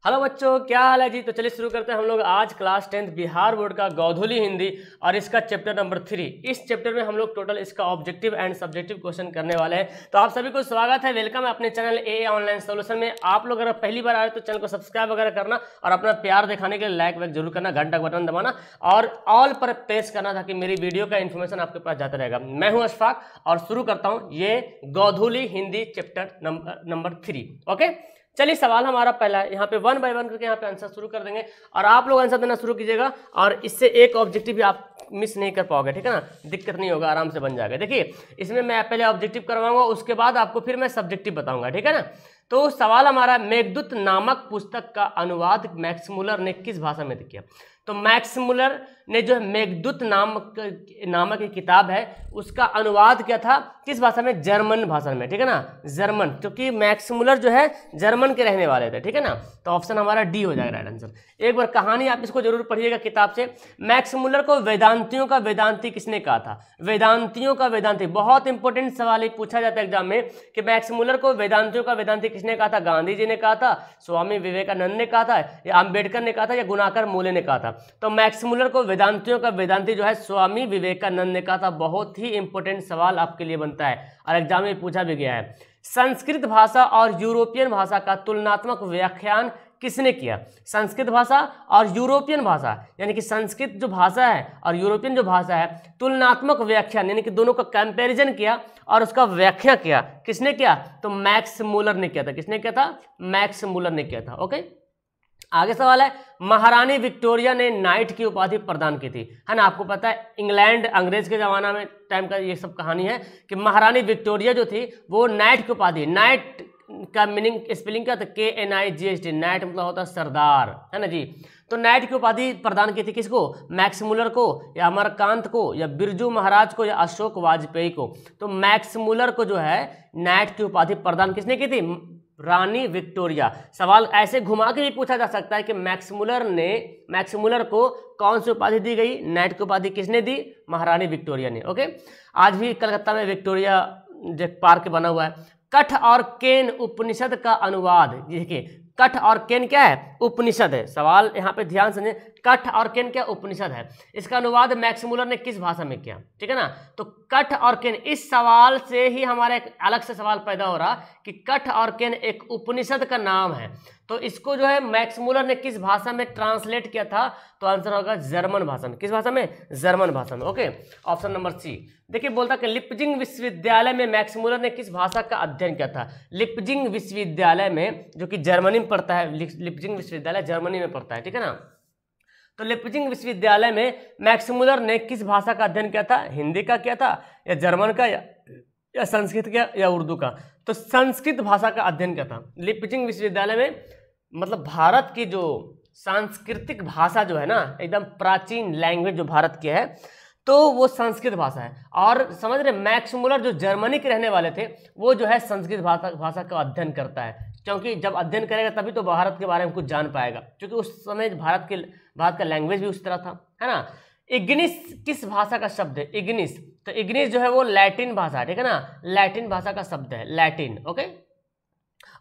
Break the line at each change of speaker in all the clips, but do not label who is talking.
Hello बच्चों, क्या हाल है जी। तो चलिए शुरू करते हैं हम लोग आज क्लास 10th बिहार बोर्ड का गोधुली हिंदी और इसका चैप्टर नंबर 3। इस चैप्टर में हम लोग टोटल इसका ऑब्जेक्टिव एंड सब्जेक्टिव क्वेश्चन करने वाले हैं। तो आप सभी को स्वागत है, वेलकम है अपने चैनल ए ऑनलाइन सोल्यूशन में। आप लोग अगर पहली बार आ रहे हैं तो चैनल को सब्सक्राइब वगैरह करना और अपना प्यार दिखाने के लिए लाइक वैक जरूर करना, घंटा का बटन दबाना और ऑल पर प्रेस करना ताकि मेरी वीडियो का इन्फॉर्मेशन आपके पास जाता रहेगा। मैं हूँ अशफाक और शुरू करता हूँ ये गोधुली हिंदी चैप्टर नंबर 3। ओके, चलिए सवाल हमारा पहला है। यहाँ पे 1 बाय 1 करके यहाँ पे आंसर शुरू कर देंगे और आप लोग आंसर देना शुरू कीजिएगा और इससे एक ऑब्जेक्टिव भी आप मिस नहीं कर पाओगे, ठीक है ना। दिक्कत नहीं होगा, आराम से बन जाएगा। देखिए इसमें मैं पहले ऑब्जेक्टिव करवाऊंगा, उसके बाद आपको फिर मैं सब्जेक्टिव बताऊंगा, ठीक है ना। तो सवाल हमारा, मेघदूत नामक पुस्तक का अनुवाद मैक्स मुलर ने किस भाषा में किया। तो मैक्स मुलर ने जो मेघदूत नामक एक किताब है उसका अनुवाद क्या था, किस भाषा में, जर्मन भाषा में, ठीक है ना, जर्मन, क्योंकि मैक्स मुलर जो है जर्मन के रहने वाले थे, ठीक है ना। तो ऑप्शन हमारा डी हो जाएगा राइट आंसर। एक बार कहानी आप इसको जरूर पढ़िएगा किताब से। मैक्स मुलर को वेदांतियों का वेदांती किसने कहा था। वेदांतियों का वेदांती बहुत इंपॉर्टेंट सवाल है, पूछा जाता है एग्जाम में कि मैक्स मुलर को वेदांतियों का वेदांती किसने कहा था। गांधी जी ने कहा था, स्वामी विवेकानंद ने कहा था, या अम्बेडकर ने कहा था, या गुनाकर मोले ने कहा था। तो मैक्स मुलर को वेदांतियों का वेदांती जो है स्वामी विवेकानंद ने कहा था। बहुत ही इंपॉर्टेंट सवाल आपके लिए बनता है और एग्जाम में पूछा भी गया है। संस्कृत भाषा और यूरोपियन भाषा का तुलनात्मक व्याख्यान किसने किया। संस्कृत भाषा और यूरोपियन भाषा, यानी कि संस्कृत जो भाषा है और यूरोपियन जो भाषा है, तुलनात्मक व्याख्यान यानी कि दोनों का कंपैरिजन किया और उसका व्याख्या किया। किसने किया, तो मैक्स मुलर ने किया था। किसने किया था, मैक्स मुलर ने किया था। ओके, आगे सवाल है, महारानी विक्टोरिया ने नाइट की उपाधि प्रदान की थी, है ना। आपको पता है इंग्लैंड अंग्रेज के जमाना में टाइम का ये सब कहानी है कि महारानी विक्टोरिया जो थी वो नाइट की उपाधि, नाइट का मीनिंग स्पेलिंग क्या था, KNIGHT, नाइट मतलब होता है सरदार, है ना जी। तो नाइट की उपाधि प्रदान की थी किसको, मैक्स मुलर को, या अमरकांत को, या बिरजू महाराज को, या अशोक वाजपेयी को। तो मैक्स मुलर को जो है नाइट की उपाधि प्रदान किसने की थी, रानी विक्टोरिया। सवाल ऐसे घुमा के भी पूछा जा सकता है कि मैक्स मुलर को कौन सी उपाधि दी गई, नाइट की उपाधि किसने दी, महारानी विक्टोरिया ने। ओके, आज भी कलकत्ता में विक्टोरिया पार्क बना हुआ है। कठ और केन उपनिषद का अनुवाद, देखिए कठ और केन क्या है, उपनिषद है। सवाल यहाँ पे ध्यान से, कठ और केन क्या, उपनिषद है। इसका अनुवाद मैक्स मुलर ने किस भाषा में किया, ठीक है ना। तो कठ और केन, इस सवाल से ही हमारा एक अलग से सवाल पैदा हो रहा कि कठ और केन एक उपनिषद का नाम है, तो इसको जो है मैक्स मुलर ने किस भाषा में ट्रांसलेट किया था। तो आंसर होगा जर्मन भाषा में। किस भाषा में, जर्मन भाषा में। Okay, option number C. देखिए बोलता कि लिप्जिंग विश्वविद्यालय में मैक्स मुलर ने किस भाषा का अध्ययन किया था। लिप्जिंग विश्वविद्यालय में, जो कि जर्मनी में पड़ता है, लिप्जिंग विश्वविद्यालय जर्मनी में पड़ता है, ठीक है ना। तो लिप्जिंग विश्वविद्यालय में मैक्स मुलर ने किस भाषा का अध्ययन किया था, हिंदी का किया था, या जर्मन का, या संस्कृत का, या उर्दू का। तो संस्कृत भाषा का अध्ययन किया था लिप्जिंग विश्वविद्यालय में। मतलब भारत की जो सांस्कृतिक भाषा जो है ना, एकदम प्राचीन लैंग्वेज जो भारत की है, तो वो संस्कृत भाषा है। और समझ रहे, मैक्स मुलर जो जर्मनी के रहने वाले थे वो जो है संस्कृत भाषा का अध्ययन करता है, क्योंकि जब अध्ययन करेगा तभी तो भारत के बारे में कुछ जान पाएगा, क्योंकि उस समय भारत का लैंग्वेज भी उस तरह था, है ना। इग्निस किस भाषा का शब्द है, इग्निस। तो इग्निस जो है वो लैटिन भाषा है, ठीक है ना, लैटिन भाषा का शब्द है, लैटिन। ओके,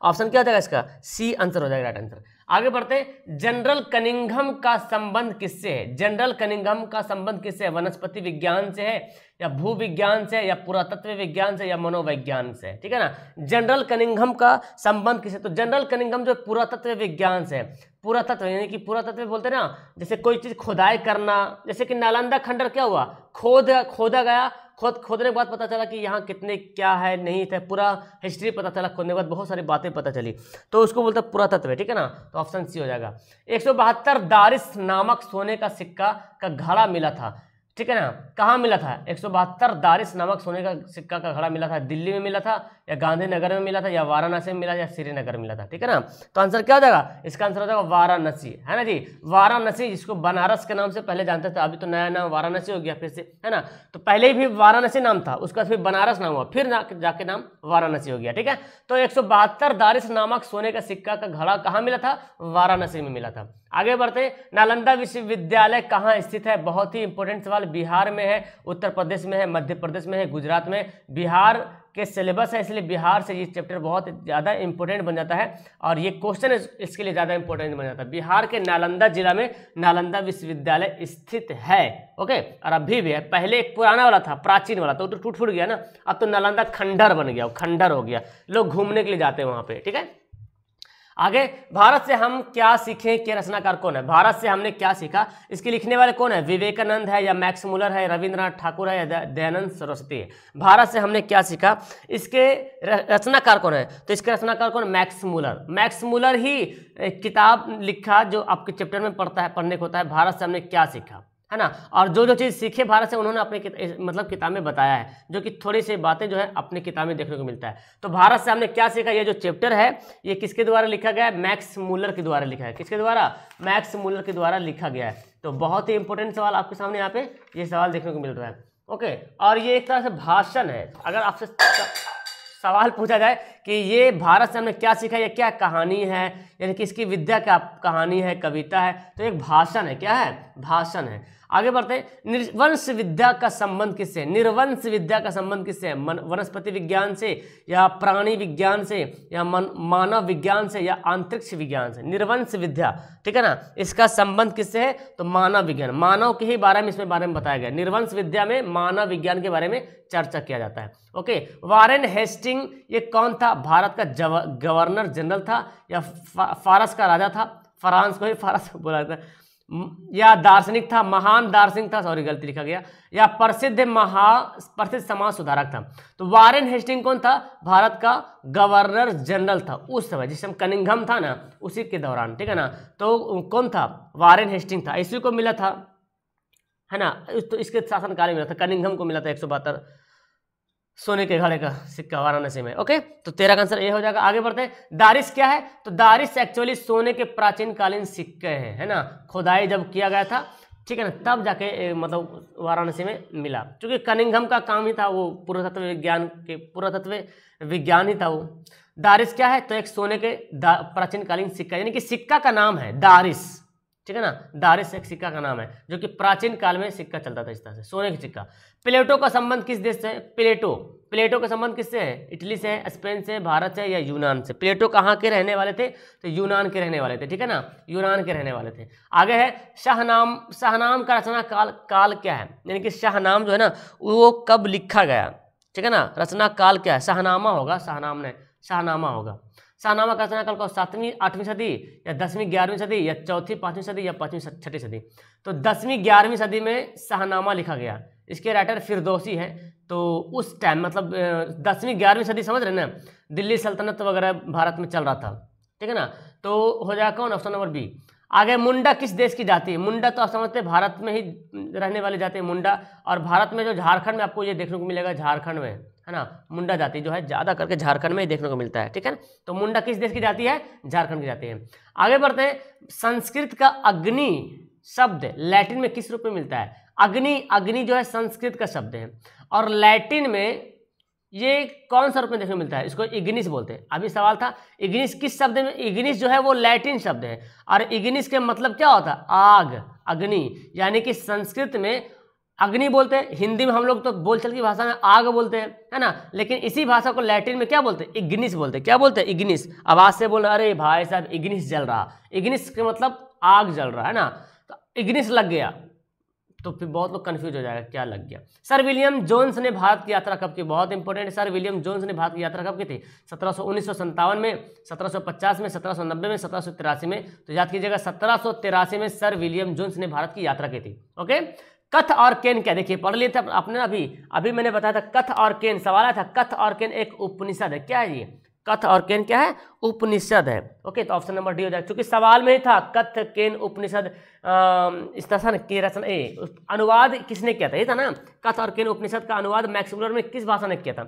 ऑप्शन क्या हो जाएगा इसका, सी आंसर हो जाएगा राइट आंसर। आगे बढ़ते हैं, जनरल कनिंघम का संबंध किससे है। जनरल कनिंघम का संबंध किससे है, वनस्पति विज्ञान से है, या भू विज्ञान से, या पुरातत्व विज्ञान से, या मनोविज्ञान से, ठीक है ना। जनरल कनिंघम का संबंध किससे, तो जनरल कनिंघम जो पुरातत्व विज्ञान से है। पुरातत्व यानी कि पुरातत्व बोलते हैं ना, जैसे कोई चीज खुदाई करना, जैसे कि नालंदा खंडर क्या हुआ, खोदा गया, खोदने के बाद पता चला कि यहाँ कितने क्या है नहीं थे, पूरा हिस्ट्री पता चला, खोदने के बाद बहुत सारी बातें पता चली, तो उसको बोलते हैं पुरातत्व है, ठीक है ना। तो ऑप्शन सी हो जाएगा। 172 दारिस नामक सोने का सिक्का का घड़ा मिला था, ठीक है ना, कहाँ मिला था। 172 दारिस नामक सोने का सिक्का का घड़ा मिला था, दिल्ली में मिला था, या गांधीनगर में मिला था, या वाराणसी में मिला, या श्रीनगर मिला था, ठीक है ना। तो आंसर क्या हो जाएगा, इसका आंसर हो जाएगा वाराणसी, है ना जी। वाराणसी, जिसको बनारस के नाम से पहले जानते थे, अभी तो नया नाम वाराणसी हो गया फिर से, है ना। तो पहले भी वाराणसी नाम था, उसका फिर बनारस नाम हुआ, फिर जाके नाम वाराणसी हो गया, ठीक है। तो 172 दारिस नामक सोने का सिक्का का घड़ा कहाँ मिला था, वाराणसी में मिला था। आगे बढ़ते, नालंदा विश्वविद्यालय कहाँ स्थित है। बहुत ही इंपॉर्टेंट सवाल, बिहार में है, उत्तर प्रदेश में है, मध्य प्रदेश में है, गुजरात में। बिहार के सिलेबस है, इसलिए बिहार से ये चैप्टर बहुत ज़्यादा इंपॉर्टेंट बन जाता है और ये क्वेश्चन इसके लिए ज़्यादा इंपॉर्टेंट बन जाता है। बिहार के नालंदा जिला में नालंदा विश्वविद्यालय स्थित है। ओके, और अभी भी है, पहले एक पुराना वाला था, प्राचीन वाला, तो टूट फूट गया ना, अब तो नालंदा खंडर बन गया, खंडर हो गया, लोग घूमने के लिए जाते हैं वहाँ पे। ठीक है, आगे भारत से हम क्या सीखें के रचनाकार कौन है? भारत से हमने क्या सीखा, इसके लिखने वाले कौन है? विवेकानंद है या मैक्स मुलर है, रविंद्रनाथ ठाकुर है या दयानंद सरस्वती है? भारत से हमने क्या सीखा, इसके रचनाकार कौन है? तो इसके रचनाकार कौन? Max Muller. मैक्स मुलर ही किताब लिखा जो आपके चैप्टर में पढ़ने को होता है, भारत से हमने क्या सीखा, है ना। और जो जो चीज़ सीखे भारत से उन्होंने अपने मतलब किताब में बताया है, जो कि थोड़ी सी बातें जो है अपनी किताब में देखने को मिलता है। तो भारत से हमने क्या सीखा, ये जो चैप्टर है ये किसके द्वारा लिखा गया है? मैक्स मुलर के द्वारा लिखा है। किसके द्वारा? मैक्स मुलर के द्वारा लिखा गया है। तो बहुत ही इंपॉर्टेंट सवाल आपके सामने यहाँ पे ये सवाल देखने को मिल रहा है। ओके, और ये एक तरह से भाषण है। अगर आपसे सवाल पूछा जाए कि ये भारत से हमने क्या सीखा, ये क्या कहानी है, यानी कि इसकी विद्या क्या कहानी है, कविता है, तो एक भाषण है। क्या है? भाषण है। आगे बढ़ते हैं, निर्वंश विद्या का संबंध किससे? निर्वंश विद्या का संबंध किससे है? वनस्पति विज्ञान से या प्राणी विज्ञान से या मानव विज्ञान से या अंतरिक्ष विज्ञान से? निर्वंश विद्या, ठीक है ना, इसका संबंध किससे है? तो मानव विज्ञान, मानव के ही बारे में इसमें बारे में बताया गया। निर्वंश विद्या में मानव विज्ञान के बारे में चर्चा किया जाता है। ओके, वारेन हेस्टिंग ये कौन था? भारत का गवर्नर जनरल था या फारस का राजा था? फ्रांस को ही फारस बोला था। या दार्शनिक था, महान दार्शनिक था, सॉरी गलती लिखा गया, या प्रसिद्ध समाज सुधारक था? तो वारेन हेस्टिंग कौन था? भारत का गवर्नर जनरल था उस समय, जिस समय कनिंघम था ना, उसी के दौरान, ठीक है ना। तो कौन था? वारेन हेस्टिंग था। इसी को मिला था, है ना, तो इसके शासनकाल में मिला था, कनिंघम को मिला था 172 सोने के घड़े का सिक्का वाराणसी में। ओके, तो 13 का आंसर ये हो जाएगा। आगे बढ़ते हैं, दारिस क्या है? तो दारिस एक्चुअली सोने के प्राचीन कालीन सिक्के हैं, है ना, खुदाई जब किया गया था, ठीक है ना, तब जाके मतलब वाराणसी में मिला, क्योंकि कनिंघम का काम ही था वो, पुरातत्व विज्ञान ही था वो। दारिस क्या है? तो एक सोने के प्राचीन कालीन सिक्का, यानी कि सिक्का का नाम है दारिस, ठीक है ना, दारिस एक सिक्का का नाम है जो कि प्राचीन काल में सिक्का चलता था इस तरह से, सोने का सिक्का। प्लेटो का संबंध किस देश से है? प्लेटो का संबंध किससे है? इटली से है, स्पेन से, भारत से या यूनान से? प्लेटो कहाँ के रहने वाले थे? तो यूनान के रहने वाले थे, ठीक है ना, यूनान के रहने वाले थे। आगे है शाहनाम का रचना काल क्या है? यानी कि शाहनाम जो है ना वो कब लिखा गया, ठीक है ना, रचना काल क्या है? शाहनामा होगा, शाहनामा होगा। शाहनामा का रचना काल को 7वीं 8वीं सदी या 10वीं 11वीं सदी या 4वीं 5वीं सदी या 5वीं 6वीं सदी? तो 10वीं 11वीं सदी में शाहनामा लिखा गया। इसके राइटर फिरदौसी है। तो उस टाइम मतलब 10वीं 11वीं सदी, समझ रहे ना, दिल्ली सल्तनत वगैरह भारत में चल रहा था, ठीक है ना। तो हो जाएगा कौन? Option number B. आगे, मुंडा किस देश की जाति है? मुंडा तो आप समझते हैं भारत में ही रहने वाली जाति है मुंडा, और भारत में जो झारखंड में आपको ये देखने को मिलेगा, झारखंड में, है ना, मुंडा जाति जो है ज़्यादा करके झारखंड में ही देखने को मिलता है, ठीक है ना। तो मुंडा किस देश की जाति है? झारखंड की जाति है। आगे बढ़ते हैं, संस्कृत का अग्नि शब्द लैटिन में किस रूप में मिलता है? अग्नि जो है संस्कृत का शब्द है, और लैटिन में ये कौन सा रूप में देखने को मिलता है? इसको इग्निस बोलते हैं। अभी सवाल था इग्निस किस शब्द में? इग्निस जो है वो लैटिन शब्द है, और इग्निस के मतलब क्या होता है? आग, अग्नि, यानी कि संस्कृत में अग्नि बोलते हैं, हिंदी में हम लोग तो बोलचाल की भाषा में आग बोलते हैं, है ना, लेकिन इसी भाषा को लैटिन में क्या बोलते हैं? इग्निस बोलते हैं। क्या बोलते हैं? इग्निस। आवाज से बोल, अरे भाई साहब इग्निस जल रहा, इग्निस के मतलब आग जल रहा, है ना, तो इग्निस लग गया, तो फिर बहुत लोग कंफ्यूज हो जाएगा क्या लग गया। सर विलियम जोन्स ने भारत की यात्रा कब की? बहुत इंपॉर्टेंट है, सर विलियम जोन्स ने भारत की यात्रा कब की थी? 1957 में, 1750 में, 1790 में, 1783 में। तो याद कीजिएगा 1783 में सर विलियम जोन्स ने भारत की यात्रा की थी। ओके, कथ और केन क्या? देखिए पढ़ लिए थे आपने, अभी मैंने बताया था कथ और केन, सवाल आया था। कथ और केन एक उपनिषद है। क्या है ये? कथ और केन क्या है? उपनिषद है। ओके, तो ऑप्शन नंबर डी हो जाएगा, क्योंकि सवाल में ही था कथ केन उपनिषद। इस तरह की रचना अनुवाद किसने किया था? ये था ना, कथ और केन उपनिषद का अनुवाद मैक्स मुलर में किस भाषा ने किया था?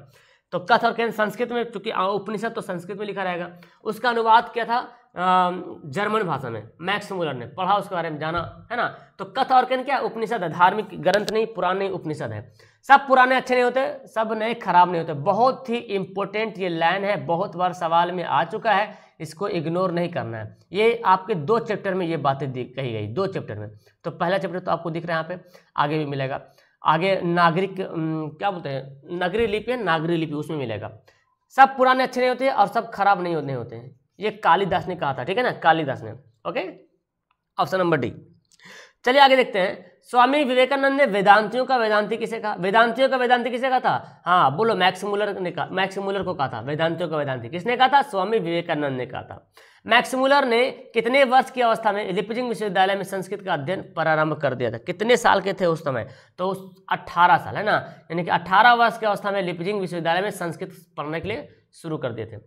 तो कथ और केन संस्कृत में, क्योंकि उपनिषद तो संस्कृत में लिखा रहेगा, उसका अनुवाद किया था जर्मन भाषा में, मैक्स मुलर ने। पढ़ा उसके बारे में, जाना, है ना। तो कथ और केन क्या? उपनिषद है, धार्मिक ग्रंथ नहीं, पुराने उपनिषद है। सब पुराने अच्छे नहीं होते, सब नए खराब नहीं होते। बहुत ही इंपॉर्टेंट ये लाइन है, बहुत बार सवाल में आ चुका है, इसको इग्नोर नहीं करना है। ये आपके 2 चैप्टर में ये बातें कही गई, 2 चैप्टर में। तो पहला चैप्टर तो आपको दिख रहा है यहाँ पे, आगे भी मिलेगा। आगे नागरिक क्या बोलते हैं, नगरीय लिपि है, नागरीय लिपि, उसमें मिलेगा। सब पुराने अच्छे नहीं होते और सब खराब नहीं होते हैं, ये कालिदास ने कहा था, ठीक है ना, कालिदास ने। Okay, option number D. चलिए आगे देखते हैं। स्वामी विवेकानंद ने वेदांतियों का वेदांती किसे कहा? वेदांतियों का वेदांती किसे कहा था? हाँ बोलो, मैक्स मुलर ने कहा, मैक्स मुलर को कहा था वेदांतियों का वेदांती। किसने कहा था? स्वामी विवेकानंद ने कहा था। मैक्स मुलर ने कितने वर्ष की अवस्था में लिपजिंग विश्वविद्यालय में संस्कृत का अध्ययन प्रारंभ कर दिया था? कितने साल के थे उस समय? तो 18 साल, है ना, यानी कि 18 वर्ष की अवस्था में लिपजिंग विश्वविद्यालय में संस्कृत पढ़ने के लिए शुरू कर दिए थे।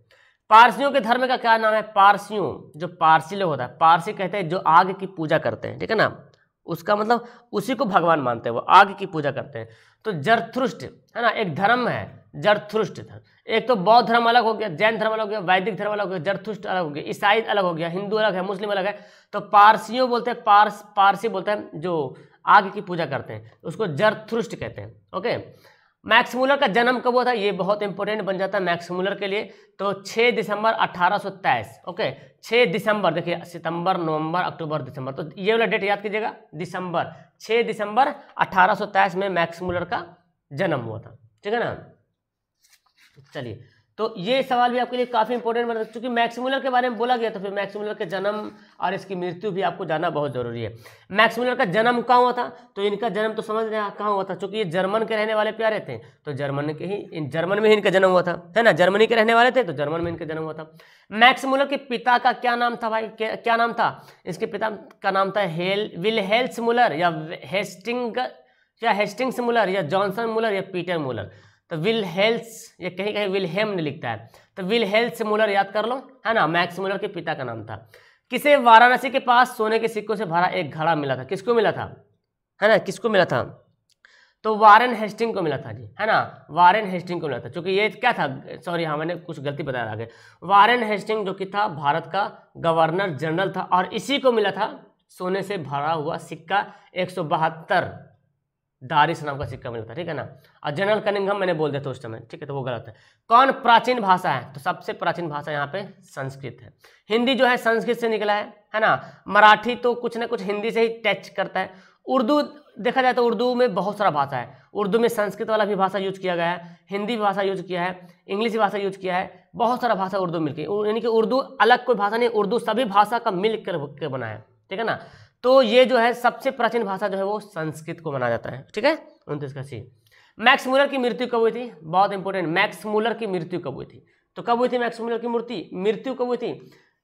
पारसियों के धर्म का क्या नाम है? पारसियों, जो पारसी लोग होता है, पारसी कहते हैं जो आग की पूजा करते हैं, ठीक है ना, उसका मतलब उसी को भगवान मानते हैं, वो आग की पूजा करते हैं। तो जरथुष्ट, है ना, एक धर्म है जरथुष्ट। एक तो बौद्ध धर्म अलग हो गया, जैन धर्म अलग हो गया, वैदिक धर्म अलग हो गया, जरथुष्ट अलग हो गया, ईसाई अलग हो गया, हिंदू अलग है, मुस्लिम अलग है। तो पारसियों बोलते हैं, पारसी बोलते हैं जो आग की पूजा करते हैं, उसको जरथुष्ट कहते हैं। ओके, मैक्स मुलर का जन्म कब हुआ था? ये बहुत इंपॉर्टेंट बन जाता है मैक्स मुलर के लिए। तो 6 दिसंबर 1823। ओके, 6 दिसंबर, देखिए सितंबर, नवंबर, अक्टूबर, दिसंबर, तो ये वाला डेट याद कीजिएगा, दिसंबर, 6 दिसंबर 1823 में मैक्स मुलर का जन्म हुआ था, ठीक है ना। चलिए, तो ये सवाल भी आपके लिए काफ़ी इंपॉर्टेंट बना, क्योंकि मैक्स मुलर के बारे में बोला गया, तो फिर मैक्स मुलर के जन्म और इसकी मृत्यु भी आपको जानना बहुत जरूरी है। मैक्स मुलर का जन्म कहाँ हुआ था? तो इनका जन्म तो समझ रहे हैं कहाँ हुआ था, क्योंकि ये जर्मन के रहने वाले प्यारे थे, तो जर्मन में ही इनका जन्म हुआ था, है ना, जर्मनी के रहने वाले थे, तो जर्मन में इनका जन्म हुआ था। मैक्स मुलर के पिता का क्या नाम था भाई? क्या नाम था? इसके पिता का नाम था विलहेल्स मुलर, या हेस्टिंग्स मुलर, या जॉनसन मुलर, या पीटर मुलर। तो विलहेल्स, ये कहीं कहीं विलहेम ने लिखता है, तो विलहेल्स मुलर याद कर लो, है ना, मैक्स मुलर के पिता का नाम था। किसे वाराणसी के पास सोने के सिक्कों से भरा एक घड़ा मिला था? किसको मिला था, है ना, किसको मिला था? तो वारेन हेस्टिंग को मिला था जी, है ना, वारेन हेस्टिंग को मिला था, क्योंकि ये क्या था, सॉरी हाँ मैंने कुछ गलती बताया आगे। वारेन हेस्टिंग जो कि था भारत का गवर्नर जनरल था, और इसी को मिला था सोने से भरा हुआ सिक्का 172 दारिस नाम का सिक्का मिला था, ठीक है ना। और जनरल कनिंघम मैंने बोल दिया था उस समय, ठीक है, तो वो गलत है। कौन प्राचीन भाषा है? तो सबसे प्राचीन भाषा यहाँ पे संस्कृत है। हिंदी जो है संस्कृत से निकला है ना। मराठी तो कुछ ना कुछ हिंदी से ही टच करता है। उर्दू देखा जाए तो उर्दू में बहुत सारा भाषा है, उर्दू में संस्कृत वाला भी भाषा यूज किया गया है, हिंदी भाषा यूज किया है, इंग्लिश भाषा यूज किया है, बहुत सारा भाषा उर्दू मिलकर, यानी कि उर्दू अलग कोई भाषा नहीं, उर्दू सभी भाषा का मिल कर बना है, ठीक है ना। तो ये जो है सबसे प्राचीन भाषा जो है वो संस्कृत को माना जाता है, ठीक है। 29 का सी। मैक्स मुलर की मृत्यु कब हुई थी? बहुत इंपॉर्टेंट, मैक्स मुलर की मृत्यु कब हुई थी? तो कब हुई थी मैक्स मुलर की मृत्यु कब हुई थी?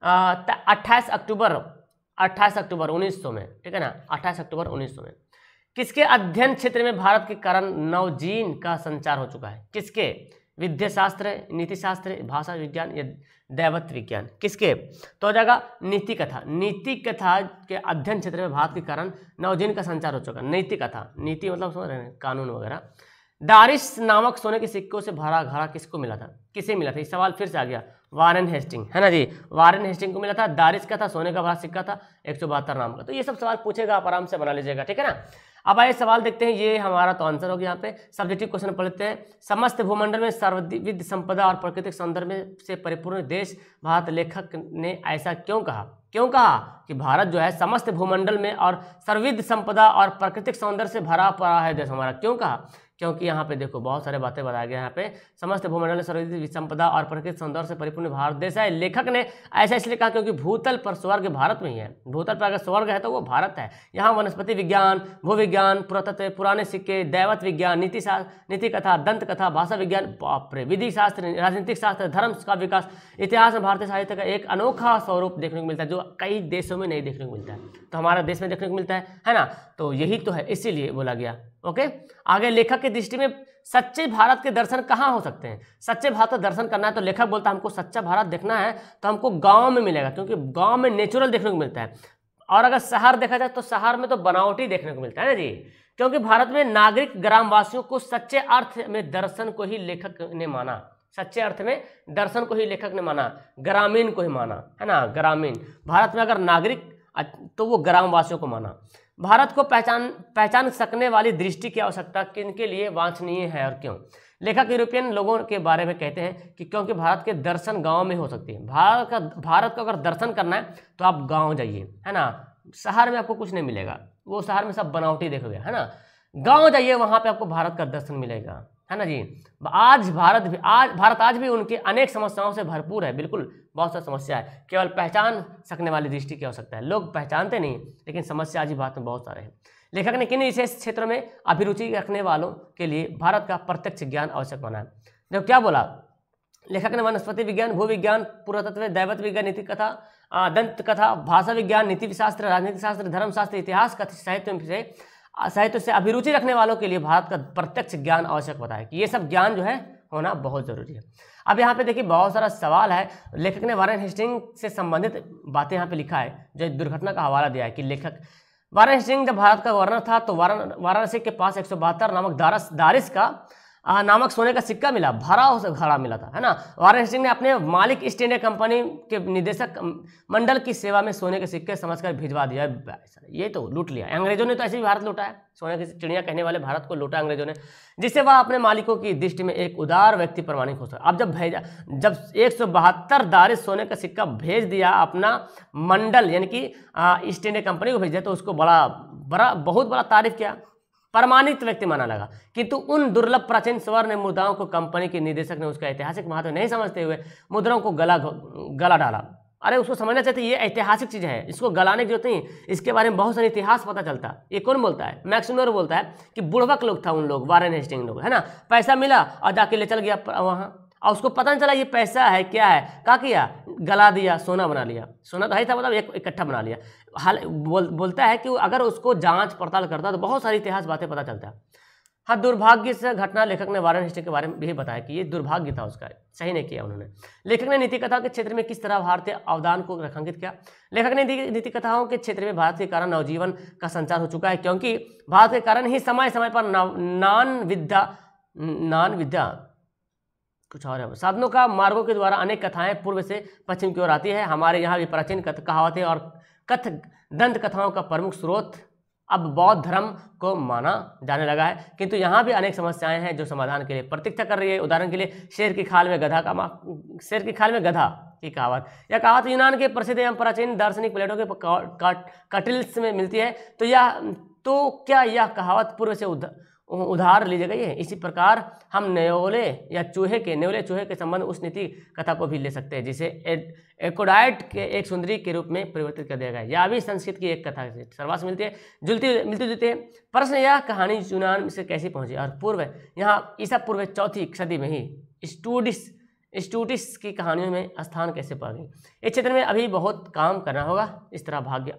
28 अक्टूबर 1900 में, ठीक है ना, 28 अक्टूबर 1900 में। किसके अध्ययन क्षेत्र में भारत के कारण नवजीन का संचार हो चुका है? किसके? विद्या शास्त्र, नीति शास्त्र, भाषा विज्ञान, या दैवत विज्ञान? किसके? तो हो जाएगा नीति कथा। नीति कथा के अध्ययन क्षेत्र में भारत के कारण नवजीन का संचार हो चुका। नीति कथा, नीति मतलब समझ रहे हैं, कानून वगैरह। दारिस नामक सोने के सिक्कों से भरा घड़ा किसको मिला था? किसे मिला था? ये सवाल फिर से आ गया, वारेन हेस्टिंग, है ना जी, वारेन हेस्टिंग को मिला था। दारिस का था, सोने का भरा सिक्का था 172 नाम का। तो ये सब सवाल पूछेगा, आप आराम से बना लीजिएगा, ठीक है ना। अब आइए सवाल देखते हैं, ये हमारा तो आंसर हो गया। यहाँ पे सब्जेक्टिव क्वेश्चन पढ़ते हैं। समस्त भूमंडल में सर्वविध संपदा और प्राकृतिक सौंदर्य से परिपूर्ण देश भारत, लेखक ने ऐसा क्यों कहा? क्यों कहा कि भारत जो है समस्त भूमंडल में और सर्वविध संपदा और प्राकृतिक सौंदर्य से भरा पड़ा है देश हमारा? क्यों कहा? क्योंकि यहाँ पे देखो बहुत सारे बातें बताया गया। यहाँ पे समस्त भूमंडल में सर्वविध संपदा और प्राकृतिक सौंदर्य से परिपूर्ण भारत देश है। लेखक ने ऐसा इसलिए कहा क्योंकि भूतल पर स्वर्ग भारत में ही है। भूतल पर अगर स्वर्ग है तो वो भारत है। यहाँ वनस्पति विज्ञान, भूविज्ञान, पुरातत्व, पुराने सिक्के, दैवत विज्ञान, नीति कथा, दंत कथा, भाषा विज्ञान, विधि शास्त्र, राजनीतिक शास्त्र, धर्म का विकास, इतिहास में भारतीय साहित्य का एक अनोखा स्वरूप देखने को मिलता है, जो कई देशों में नहीं देखने को मिलता है, तो हमारा देश में देखने को मिलता है ना। तो यही तो है, इसीलिए बोला गया। ओके, आगे लेखक की दृष्टि में सच्चे भारत के दर्शन कहाँ हो सकते हैं? सच्चे भारत का दर्शन करना है तो लेखक बोलता है हमको सच्चा भारत देखना है तो हमको गांव में मिलेगा, क्योंकि गांव में नेचुरल देखने को मिलता है। और अगर शहर देखा जाए तो शहर में तो बनावटी देखने को मिलता है ना जी, क्योंकि भारत में नागरिक ग्रामवासियों को सच्चे अर्थ में दर्शन को ही लेखक ने माना। सच्चे अर्थ में दर्शन को ही लेखक ने माना, ग्रामीण को ही माना, है ना। ग्रामीण भारत में अगर नागरिक तो वो ग्रामवासियों को माना। भारत को पहचान सकने वाली दृष्टि की आवश्यकता किनके लिए वांछनीय है और क्यों? लेखक यूरोपियन लोगों के बारे में कहते हैं कि क्योंकि भारत के दर्शन गांव में हो सकते हैं। भारत का अगर दर्शन करना है तो आप गांव जाइए, है ना। शहर में आपको कुछ नहीं मिलेगा, वो शहर में सब बनावटी देखोगे, है ना। गांव जाइए, वहां पे आपको भारत का दर्शन मिलेगा, है ना जी। आज भारत आज भी उनके अनेक समस्याओं से भरपूर है, बिल्कुल बहुत सारी समस्या है, केवल पहचान सकने वाली दृष्टि की आवश्यकता है। लोग पहचानते नहीं, लेकिन समस्या आज भी भारत में बहुत सारे हैं। लेखक ने किन विशेष क्षेत्रों में अभिरुचि रखने वालों के लिए भारत का प्रत्यक्ष ज्ञान आवश्यक माना है? जब क्या बोला लेखक ने? वनस्पति विज्ञान, भूविज्ञान, पुरातत्व, दैवत विज्ञान, नीति कथा, दंत कथा, भाषा विज्ञान, नीति शास्त्र, राजनीति शास्त्र, धर्मशास्त्र, इतिहास, साहित्य से अभिरुचि रखने वालों के लिए भारत का प्रत्यक्ष ज्ञान आवश्यक बताया कि ये सब ज्ञान जो है होना बहुत जरूरी है। अब यहाँ पे देखिए बहुत सारा सवाल है। लेखक ने वारेन हेस्टिंग से संबंधित बातें यहाँ पे लिखा है, जो दुर्घटना का हवाला दिया है कि लेखक वारेन हेस्टिंग जब भारत का गवर्नर था तो वाराणसी के पास 172 नामक दारिस का नामक सोने का सिक्का मिला, भरा उसे घड़ा मिला था, है ना। वारेन हेस्टिंग ने अपने मालिक ईस्ट इंडिया कंपनी के निदेशक मंडल की सेवा में सोने के सिक्के समझकर भिजवा दिया। ये तो लूट लिया अंग्रेजों ने, तो ऐसे भी भारत लूटा है, सोने की चिड़िया कहने वाले भारत को लूटा अंग्रेजों ने, जिससे वह अपने मालिकों की दृष्टि में एक उदार व्यक्ति प्रमाणित हो सका। अब जब 172 दारिस सोने का सिक्का भेज दिया अपना मंडल यानी कि ईस्ट इंडिया कंपनी को भेज दिया, तो उसको बहुत बड़ा तारीफ किया, प्रमाणित व्यक्ति माना लगा। किंतु उन दुर्लभ प्राचीन स्वर्ण मुद्राओं को कंपनी के निदेशक ने उसका ऐतिहासिक महत्व नहीं समझते हुए मुद्राओं को गला डाला। अरे उसको समझना चाहते ये ऐतिहासिक चीज़ है, इसको गलाने की जरूरत नहीं, इसके बारे में बहुत सारा इतिहास पता चलता है। ये कौन बोलता है? मैक्स मुलर बोलता है कि बुड़बक लोग था उन लोग, वारेन हेस्टिंग लोग, है ना। पैसा मिला और जाके ले चल गया वहाँ, और उसको पता नहीं चला ये पैसा है क्या है, क्या किया? गला दिया, सोना बना लिया। सोना तो है था, मतलब एक इकट्ठा बना लिया। बोलता है कि अगर उसको जांच पड़ताल करता तो बहुत सारी इतिहास बातें पता चलता है। हाँ, दुर्भाग्य से घटना लेखक ने वारेन हेस्टिंग के बारे में भी बताया कि ये दुर्भाग्य था उसका, सही नहीं किया उन्होंने। लेखक ने नीति कथा के क्षेत्र में किस तरह भारतीय अवदान को रेखांकित किया? लेखक ने नीति कथाओं के क्षेत्र में भारत के कारण नवजीवन का संचार हो चुका है, क्योंकि भारत के कारण ही समय समय पर नान विद्या कुछ और है साधनों का मार्गों के द्वारा अनेक कथाएं पूर्व से पश्चिम की ओर आती है। हमारे यहाँ भी प्राचीन कहावतें और दंत कथाओं का प्रमुख स्रोत अब बौद्ध धर्म को माना जाने लगा है, किंतु यहाँ भी अनेक समस्याएं हैं जो समाधान के लिए प्रतीक्षा कर रही है। उदाहरण के लिए शेर की खाल में गधा की कहावत, यह कहावत यूनान के प्रसिद्ध एवं प्राचीन दार्शनिक प्लेटो के कटिल्स में मिलती है। तो क्या यह कहावत पूर्व से उधार ली गई है? इसी प्रकार हम न्योले चूहे के संबंध उस नीति कथा को भी ले सकते हैं, जिसे एकोडाइट के एक सुंदरी के रूप में परिवर्तित कर दिया गया है। यह भी संस्कृत की एक कथा से सर्वास मिलती है, मिलती जुलती है। प्रश्न, यह कहानी यूनान से कैसी पहुंची और पूर्व यहाँ ईसा पूर्व 4वीं सदी में ही स्टूटिस की कहानियों में स्थान कैसे पा गई? इस क्षेत्र में अभी बहुत काम करना होगा। इस तरह भाग्य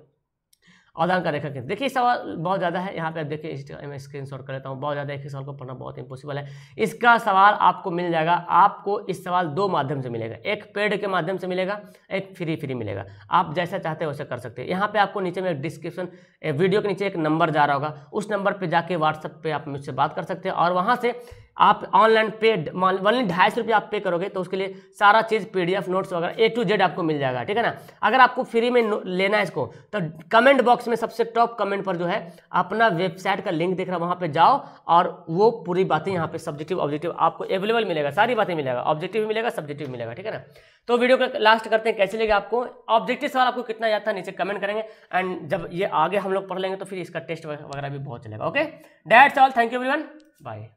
अवदान का रेखा खींच। देखिए सवाल बहुत ज़्यादा है, यहाँ पे आप देखिए मैं स्क्रीनशॉट कर लेता हूँ। बहुत ज़्यादा एक ही सवाल को पढ़ना बहुत इम्पॉसिबल है। इसका सवाल आपको मिल जाएगा, आपको इस सवाल 2 माध्यम से मिलेगा, एक पेड के माध्यम से मिलेगा, एक फ्री मिलेगा। आप जैसा चाहते हैं वैसा कर सकते हैं। यहाँ पे आपको नीचे में डिस्क्रिप्शन वीडियो के नीचे एक नंबर जा रहा होगा, उस नंबर पर जाके व्हाट्सएप पे आप मुझसे बात कर सकते हैं, और वहाँ से आप ऑनलाइन पेड ओनली 250 रुपये आप पे करोगे तो उसके लिए सारा चीज़ PDF नोट्स वगैरह A to Z आपको मिल जाएगा, ठीक है ना। अगर आपको फ्री में लेना है इसको तो कमेंट बॉक्स में सबसे टॉप कमेंट पर जो है अपना वेबसाइट का लिंक दिख रहा है, वहाँ पे जाओ और वो पूरी बातें यहाँ पे सब्जेक्टिव ऑब्जेक्टिव आपको अवेलेबल मिलेगा, सारी बातें मिलेगा, ऑब्जेक्टिव भी मिलेगा, सब्जेक्टिव मिलेगा, ठीक है ना। तो वीडियो का लास्ट करते हैं, कैसे लगे आपको ऑब्जेक्टिव सवाल, आपको कितना याद था नीचे कमेंट करेंगे, एंड जब ये आगे हम लोग पढ़ लेंगे तो फिर इसका टेस्ट वगैरह भी बहुत चलेगा। Okay, that's all, thank you everyone, bye.